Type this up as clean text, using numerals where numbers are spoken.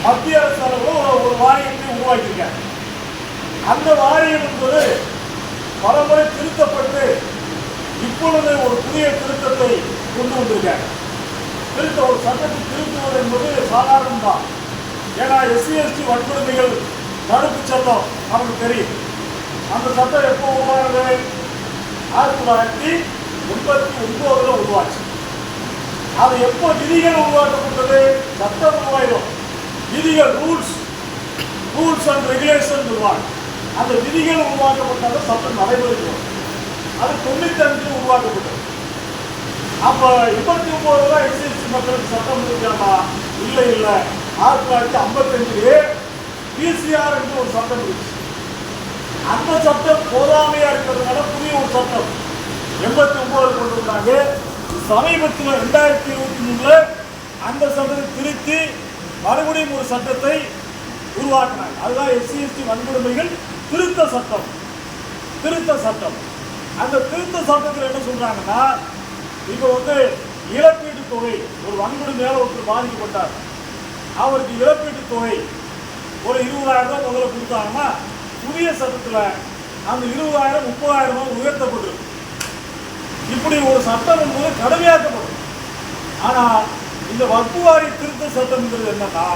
மத்திய அரசு ஒரு வாரியத்தை உருவாக்கியிருக்காங்க. அந்த வாரியம் என்பது பலமுறை திருத்தப்பட்டு இப்பொழுது ஒரு புதிய திருத்தத்தை கொண்டு வந்திருக்காங்க. ஒரு சட்டத்தை திருத்துவது என்பது சாதாரணம் தான். ஏன்னா SC/ST வன்கொடுமைகள் தடுப்பு சட்டம் நமக்கு தெரியும். அந்த சட்டம் எப்போ உருவானது? 1989 உருவாச்சு. அது எப்போ விதிகள் உருவாக்கப்பட்டது? சட்டம் உருவாயிடும், விதிகள் ரூல்ஸ் அண்ட் ரெகுலேஷன் உருவாங்க. அந்த விதிகள் உருவாக்கப்பட்டால சட்டம் நடைமுறைக்கும். அது 95 உருவாக்கப்பட்டது. அப்ப 89 SC/ST மக்களுக்கு சட்டம் இருக்காமா? இல்லை. 1955 PCR என்று ஒரு சட்டம் இருந்துச்சு. அந்த சட்டம் போதாமையா இருக்கிறதுனால புதிய ஒரு சட்டம் 89 கொண்டு வந்தாங்க. சமீபத்தில் 2023 அந்த சட்டத்தை திருத்தி மறுபடியும் ஒரு சட்டத்தை உருவாக்கினாங்க. அதுதான் SC/ST வன்கொடுமைகள் திருத்த சட்டம். அந்த திருத்த சட்டத்தில் என்ன சொல்றாங்கன்னா, இப்போ இழப்பீட்டு தொகை, ஒரு வன்கொடுமையால் ஒருத்தர் பாதிக்கப்பட்டார், அவருக்கு இழப்பீட்டு தொகை ஒரு 20,000 ரூபாய் முதல்ல கொடுத்தாங்கன்னா, புதிய சட்டத்தில் அந்த 20,000 30,000 உயர்த்தப்பட்டிருக்கு. இப்படி ஒரு சட்டம் என்பது கடுமையாக்கப்படும். ஆனால் இந்த வக்ஃப் வாரிய திருத்த சட்டம்ங்கிறது என்னன்னா,